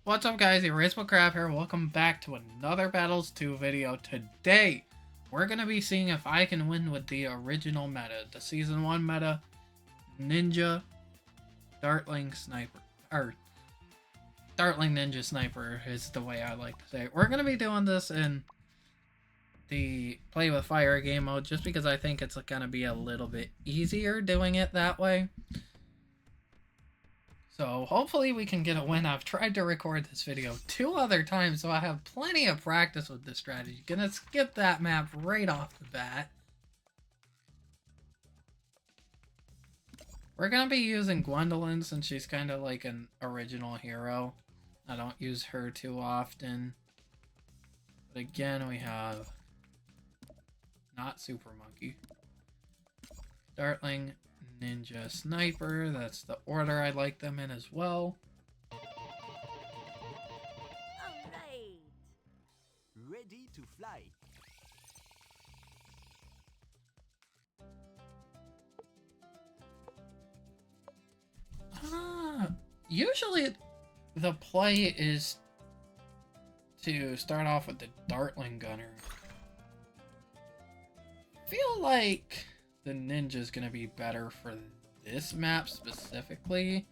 What's up guys, Erasable Crab here, welcome back to another Battles 2 video. Today, we're going to be seeing if I can win with the original meta, the Season 1 meta, Ninja, Dartling Sniper, or Dartling Ninja Sniper is the way I like to say it. We're going to be doing this in the Play with Fire game mode, just because I think it's going to be a little bit easier doing it that way. So hopefully we can get a win. I've tried to record this video 2 other times, so I have plenty of practice with this strategy. Gonna skip that map right off the bat. We're gonna be using Gwendolyn since she's kind of like an original hero. I don't use her too often. But again, we have not Super Monkey, Dartling, Ninja, Sniper. That's the order I like them in as well. Alright. Ready to fly. Usually the play is to start off with the Dartling Gunner. I feel like the Ninja's gonna be better for this map specifically.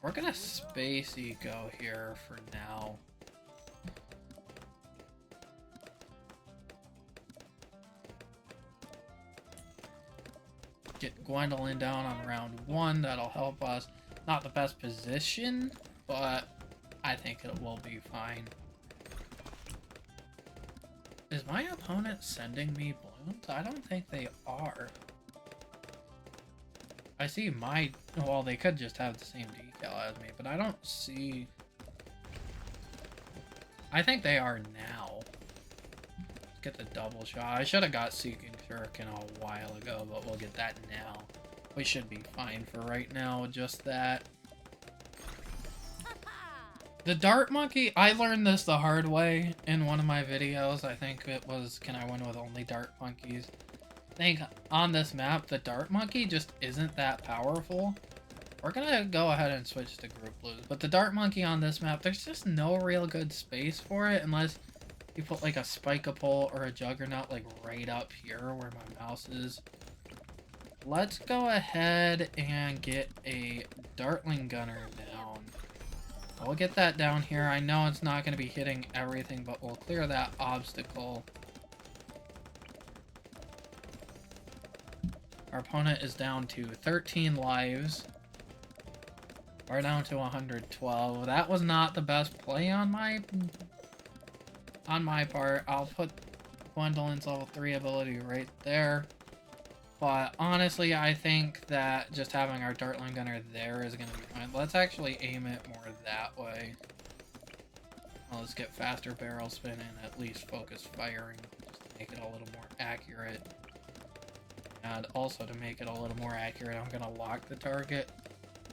We're gonna space eco here for now. Get Gwendolyn down on round 1, that'll help us. Not the best position, but I think it will be fine. Is my opponent sending me balloons? I don't think they are. I see my... well, they could just have the same decal as me, but I don't see... I think they are now. Let's get the double shot. I should have got Seeking Shuriken a while ago, but we'll get that now. We should be fine for right now, just that. The Dart Monkey, I learned this the hard way in one of my videos. I think it was, can I win with only Dart Monkeys? I think on this map, the Dart Monkey just isn't that powerful. We're gonna go ahead and switch to Group Blues. But the Dart Monkey on this map, there's just no real good space for it unless you put like a Spike-a-Pole or a Juggernaut like right up here where my mouse is. Let's go ahead and get a Dartling Gunner down. We'll get that down here. I know it's not going to be hitting everything, but we'll clear that obstacle. Our opponent is down to 13 lives. We're down to 112. That was not the best play on my part. I'll put Gwendolyn's level 3 ability right there. But honestly, I think that just having our Dartling Gunner there is going to be fine. Let's actually aim it more that way. Well, let's get faster barrel spin and at least focus firing just to make it a little more accurate. And also to make it a little more accurate, I'm going to lock the target.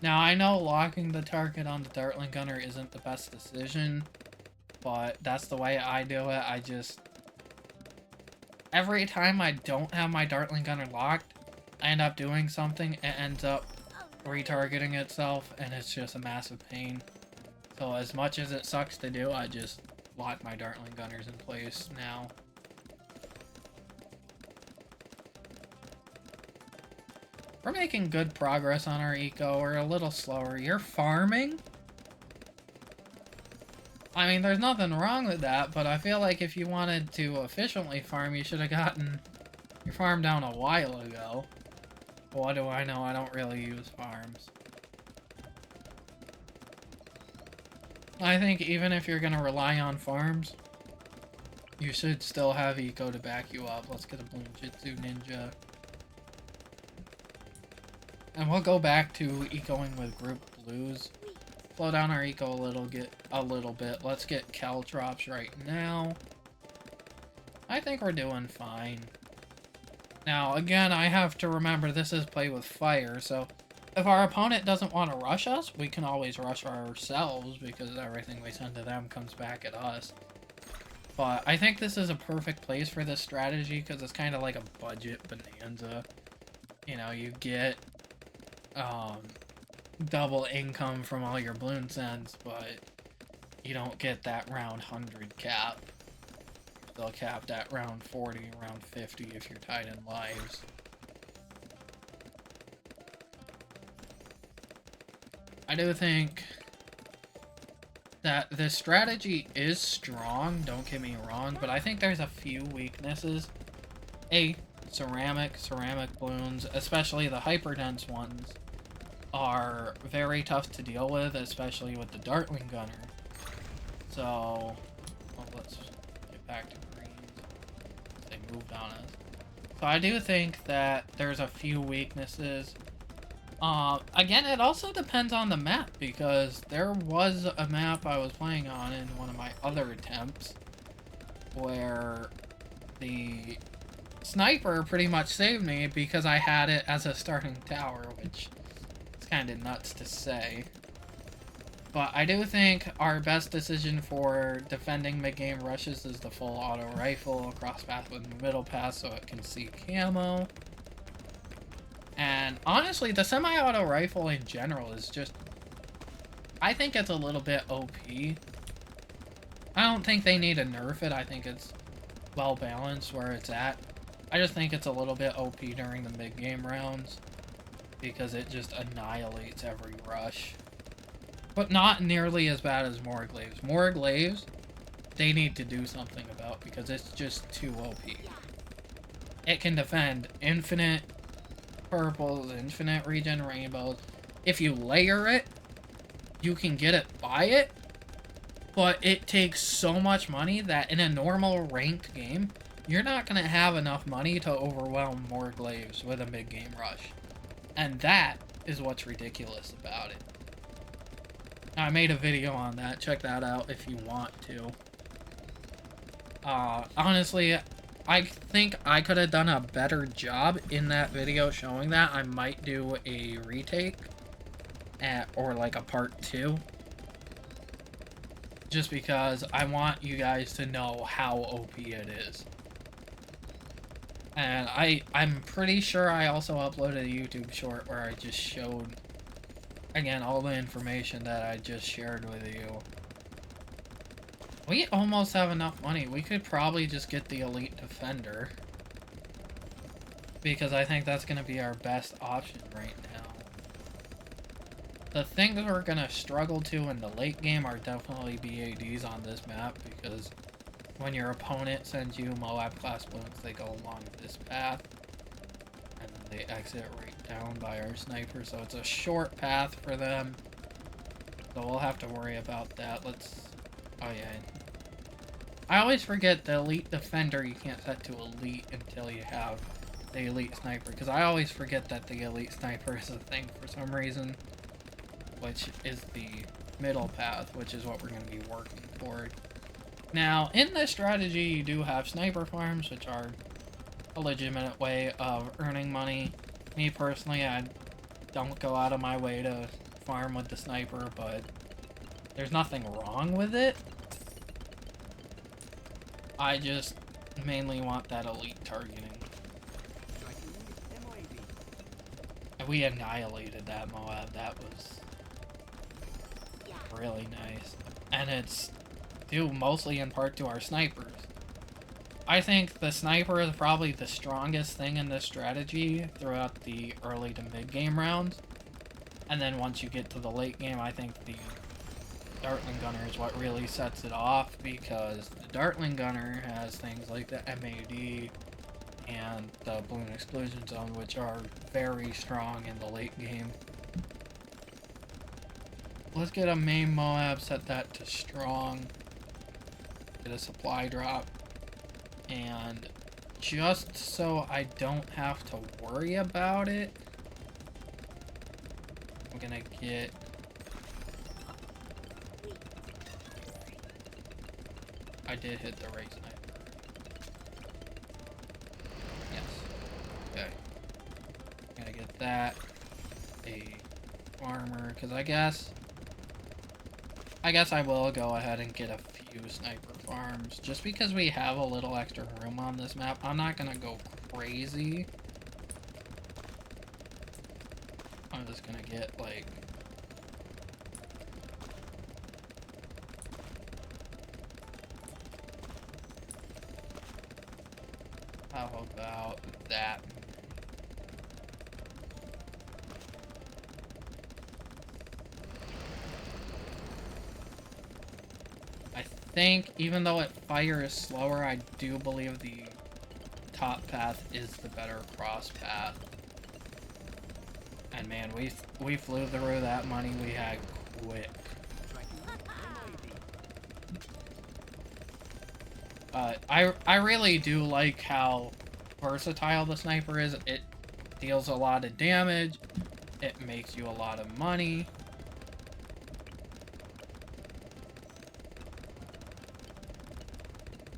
Now, I know locking the target on the Dartling Gunner isn't the best decision, but that's the way I do it. I just... every time I don't have my Dartling Gunner locked, I end up doing something, it ends up retargeting itself, and it's just a massive pain. So as much as it sucks to do, I just lock my Dartling Gunners in place now. We're making good progress on our eco. We're a little slower. You're farming? I mean, there's nothing wrong with that, but I feel like if you wanted to efficiently farm, you should have gotten your farm down a while ago. What do I know? I don't really use farms. I think even if you're going to rely on farms, you should still have eco to back you up. Let's get a Bloom Jitsu Ninja. And we'll go back to ecoing with Group Blues. Slow down our eco a little bit. Let's get Caltrops right now. I think we're doing fine. Now, again, I have to remember this is Play with Fire, so if our opponent doesn't want to rush us, we can always rush ourselves because everything we send to them comes back at us. But I think this is a perfect place for this strategy because it's kind of like a budget bonanza. You know, you get double income from all your balloon sends, but you don't get that round 100 cap. They'll cap at round 40, round 50 if you're tied in lives. I do think that this strategy is strong, don't get me wrong, but I think there's a few weaknesses. Ceramic balloons, especially the hyperdense ones, are very tough to deal with, especially with the dartling gunner. So, well, let's get back to greens. They moved on us. So I do think that there's a few weaknesses. Again, it also depends on the map, because there was a map I was playing on in one of my other attempts where the sniper pretty much saved me because I had it as a starting tower, which is kind of nuts to say. But I do think our best decision for defending mid-game rushes is the full auto rifle, cross path with middle path so it can see camo. And honestly, the semi-auto rifle in general is just... I think it's a little bit OP. I don't think they need to nerf it. I think it's well balanced where it's at. I just think it's a little bit OP during the mid-game rounds because it just annihilates every rush. But not nearly as bad as Morglaives. Morglaives, they need to do something about because it's just too OP. It can defend infinite purples, infinite regen rainbows. If you layer it, you can get it by it, but it takes so much money that in a normal ranked game, you're not going to have enough money to overwhelm Morglaives with a mid-game rush. And that is what's ridiculous about it. I made a video on that. Check that out if you want to. Honestly, I think I could have done a better job in that video showing that. I might do a retake or like a part 2. Just because I want you guys to know how OP it is. And I'm pretty sure I also uploaded a YouTube short where I just showed, again, all the information that I just shared with you. We almost have enough money. We could probably just get the Elite Defender. Because I think that's going to be our best option right now. The things we're going to struggle to in the late game are definitely BADs on this map. Because when your opponent sends you Moab class balloons, they go along this path. And then they exit right down by our sniper. So it's a short path for them. So we'll have to worry about that. Oh yeah. I always forget the Elite Defender you can't set to Elite until you have the Elite Sniper. Because I always forget that the Elite Sniper is a thing for some reason. Which is the middle path, which is what we're going to be working toward. Now, in this strategy, you do have sniper farms, which are a legitimate way of earning money. Me personally, I don't go out of my way to farm with the sniper, but there's nothing wrong with it. I just mainly want that elite targeting. And we annihilated that Moab. That was really nice. And it's due mostly in part to our snipers. I think the sniper is probably the strongest thing in this strategy throughout the early to mid-game rounds. And then once you get to the late game, I think the dartling gunner is what really sets it off, because the dartling gunner has things like the MAD and the balloon exclusion zone, which are very strong in the late game. Let's get a main Moab, set that to strong, get a supply drop, and just so I don't have to worry about it, I'm gonna get I did hit the right sniper. Yes. Okay. I'm gonna get that. A farmer, because I guess I will go ahead and get a few sniper farms, just because we have a little extra room on this map. I'm not gonna go crazy. I'm just gonna get, like, How about that? I think, even though it fires slower, I do believe the top path is the better cross path. And man, we flew through that money we had quick. I really do like how versatile the sniper is. It deals a lot of damage. It makes you a lot of money.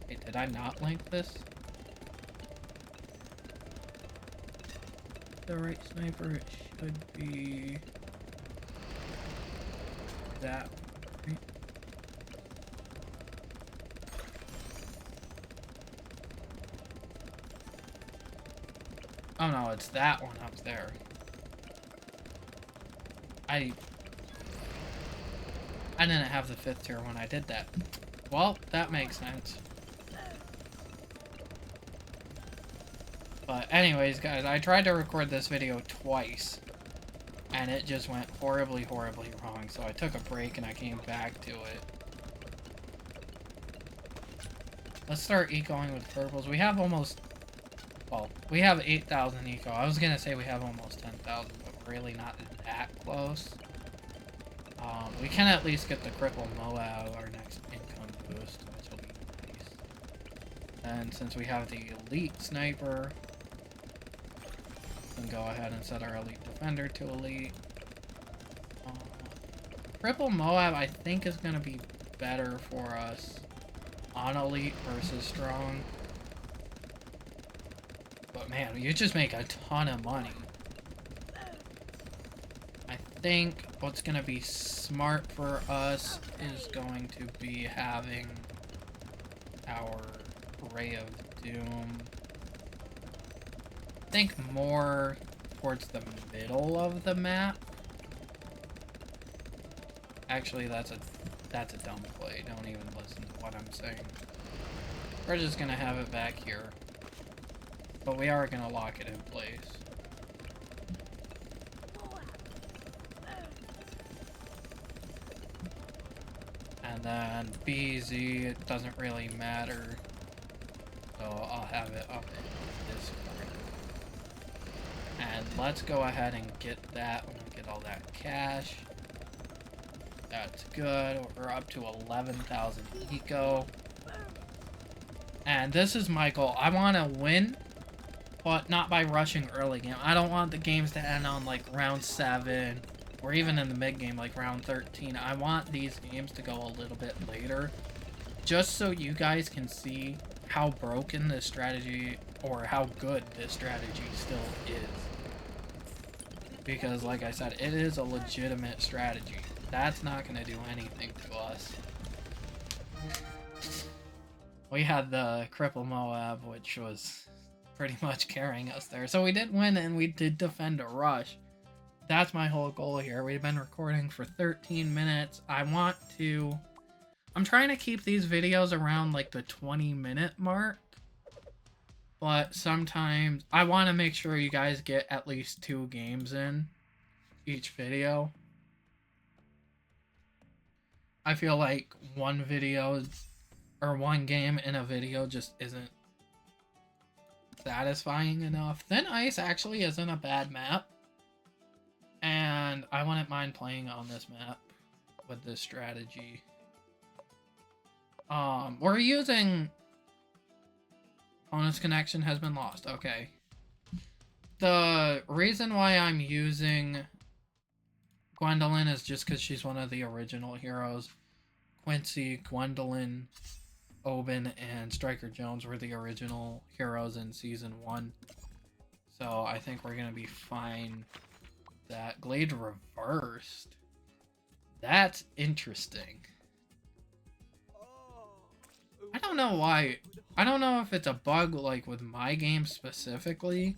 Hey, did I not link this? The right sniper, it should be that. Right? Oh no, it's that one up there. I didn't have the 5th tier when I did that. Well, that makes sense. But anyways, guys, I tried to record this video twice, and it just went horribly, horribly wrong. So I took a break and I came back to it. Let's start ecoing with purples. We have almost, well, we have 8,000 eco. I was gonna say we have almost 10,000, but we're really not that close. We can at least get the cripple Moab, our next income boost, which will be nice. And since we have the elite sniper, we can go ahead and set our elite defender to elite. Cripple Moab, I think, is going to be better for us on elite versus strong. But man, you just make a ton of money. I think what's going to be smart for us is going to be having our Ray of Doom, I think, more towards the middle of the map. Actually, that's a dumb play. Don't even listen to what I'm saying. We're just gonna have it back here. But we are gonna lock it in place. And then BZ, it doesn't really matter. So I'll have it up in this corner. And let's go ahead and get that. I'm gonna get all that cash. That's good. We're up to 11,000 eco. And this is my goal. I want to win, but not by rushing early game. I don't want the games to end on like round 7, or even in the mid game like round 13. I want these games to go a little bit later, just so you guys can see how broken this strategy, or how good this strategy still is. Because like I said, it is a legitimate strategy. That's not going to do anything to us. We had the cripple Moab, which was pretty much carrying us there. So we did win, and we did defend a rush. That's my whole goal here. We've been recording for 13 minutes. I'm trying to keep these videos around like the 20-minute mark. But sometimes I want to make sure you guys get at least 2 games in each video. I feel like one video or one game in a video just isn't satisfying enough. Thin Ice actually isn't a bad map, and I wouldn't mind playing on this map with this strategy. We're using bonus connection has been lost. Okay. The reason why I'm using Gwendolyn is just because she's one of the original heroes. Quincy, Gwendolyn, Oben, and Striker Jones were the original heroes in Season 1. So I think we're going to be fine. That Glade reversed. That's interesting. I don't know why. I don't know if it's a bug like with my game specifically,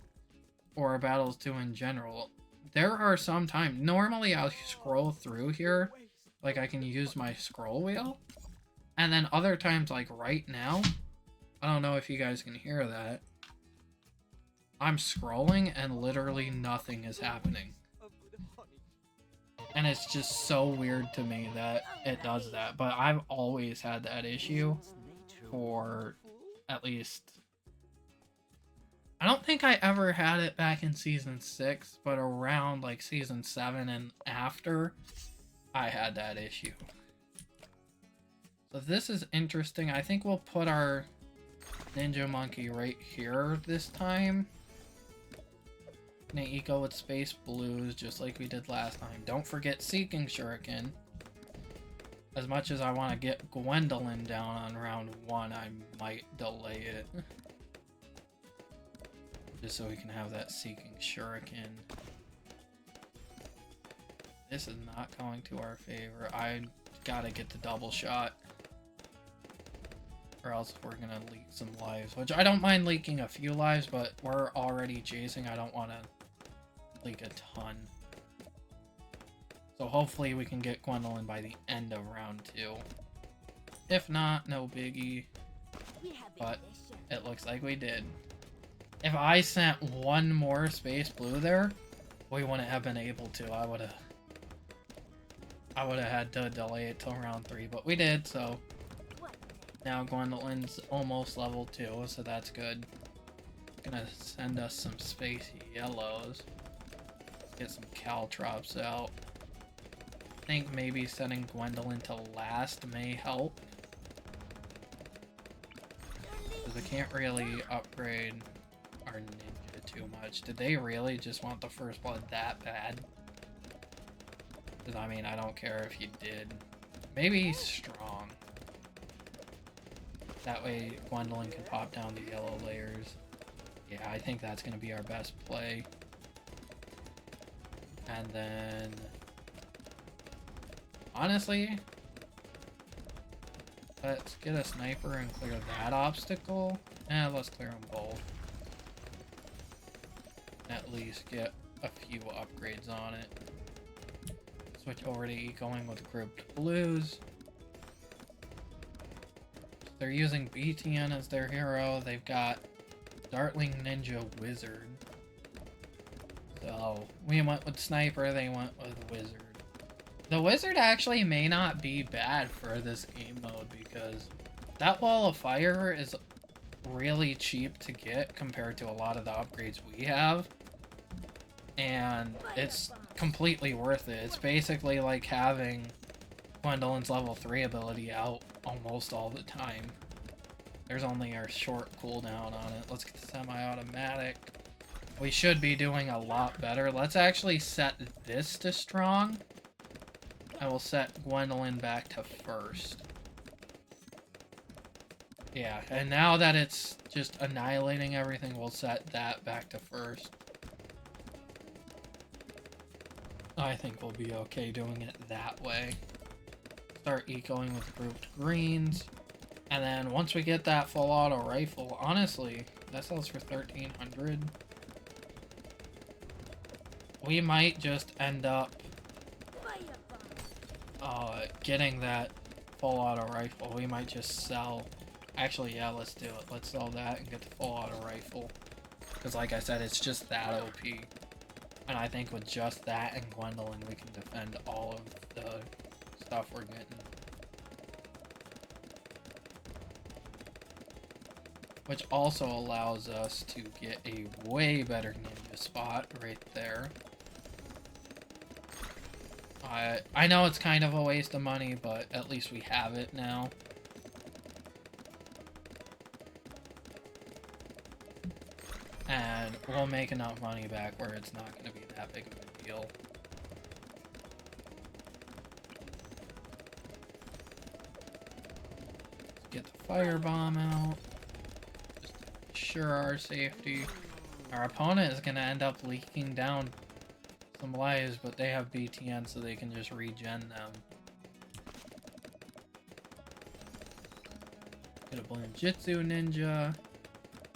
or Battles 2 in general. There are some times, normally I'll scroll through here, like I can use my scroll wheel, and then other times, like right now, I don't know if you guys can hear that, I'm scrolling and literally nothing is happening. And it's just so weird to me that it does that. But I've always had that issue for at least... I don't think I ever had it back in Season 6, but around like Season 7 and after, I had that issue. So this is interesting. I think we'll put our Ninja Monkey right here this time. Gonna eco with Space Blues just like we did last time. Don't forget Seeking Shuriken. As much as I want to get Gwendolyn down on round 1, I might delay it. Just so we can have that Seeking Shuriken. This is not going to our favor. I gotta get the double shot. Or else we're gonna leak some lives. Which I don't mind leaking a few lives, but we're already chasing. I don't want to leak a ton. So hopefully we can get Gwendolyn by the end of round 2. If not, no biggie. But it looks like we did. If I sent one more Space Blue there, we wouldn't have been able to. I would have had to delay it till round 3, but we did, so now Gwendolyn's almost level 2, so that's good. Gonna send us some space yellows. Let's get some Caltrops out. I think maybe sending Gwendolyn to last may help. Because we can't really upgrade our ninja too much. Did they really just want the first blood that bad? Because I mean, I don't care if you did. Maybe he's strong. That way Gwendolyn can pop down the yellow layers. Yeah, I think that's going to be our best play. And then... honestly, let's get a sniper and clear that obstacle. Let's clear them both. At least get a few upgrades on it. Switch over to ecoing with grouped blues. They're using BTN as their hero. They've got Dartling Ninja Wizard. So we went with Sniper, they went with Wizard. The Wizard actually may not be bad for this game mode because that wall of fire is really cheap to get compared to a lot of the upgrades we have. And it's completely worth it. It's basically like having Gwendolyn's level 3 ability out almost all the time. There's only a short cooldown on it. Let's get the semi-automatic. We should be doing a lot better. Let's actually set this to strong. I will set Gwendolyn back to first. Yeah, and now that it's just annihilating everything, we'll set that back to first. I think we'll be okay doing it that way. Start ecoing with grouped greens. And then once we get that full auto rifle, honestly, that sells for 1,300. We might just end up getting that full auto rifle. We might just sell... actually, yeah, let's do it. Let's sell that and get the full auto rifle. Because like I said, it's just that OP. And I think with just that and Gwendolyn, we can defend all of the stuff we're getting. Which also allows us to get a way better ninja spot right there. I know it's kind of a waste of money, but at least we have it now. And we'll make enough money back where it's not going to be that big of a deal. Let's get the firebomb out. Just to ensure our safety. Our opponent is going to end up leaking down some lives, but they have BTN so they can just regen them. Get a Blinjitsu Ninja.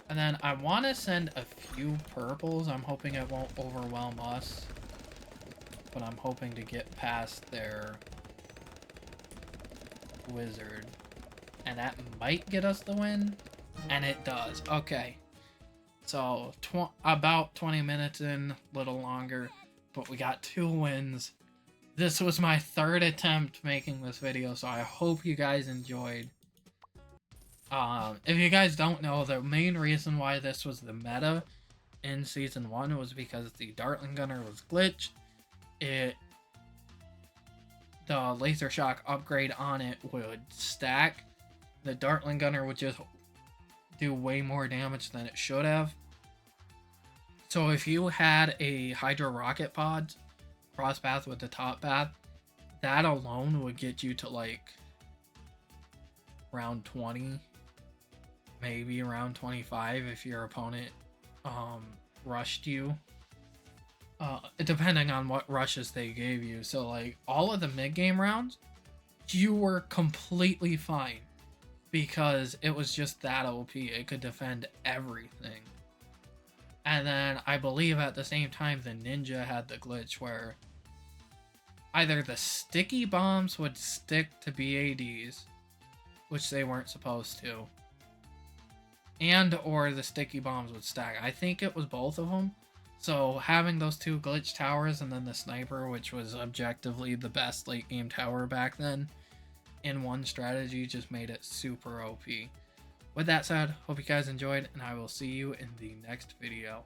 And then I want to send a few purples. I'm hoping it won't overwhelm us. But I'm hoping to get past their wizard. And that might get us the win. And it does. Okay. So about 20 minutes in, a little longer, but we got 2 wins. This was my 3rd attempt making this video, so I hope you guys enjoyed. If you guys don't know, the main reason why this was the meta in Season 1 was because the Dartling Gunner was glitched. The laser shock upgrade on it would stack. The Dartling Gunner would just do way more damage than it should have. So if you had a Hydra rocket pod cross path with the top path, that alone would get you to like round 20, maybe around 25 if your opponent rushed you. Depending on what rushes they gave you. So like all of the mid-game rounds, you were completely fine because it was just that OP. It could defend everything. And then I believe at the same time the ninja had the glitch where either the sticky bombs would stick to BADs, which they weren't supposed to, and or the sticky bombs would stack. I think it was both of them. So having those 2 glitch towers and then the sniper, which was objectively the best late game tower back then, in one strategy just made it super OP. With that said, hope you guys enjoyed, and I will see you in the next video.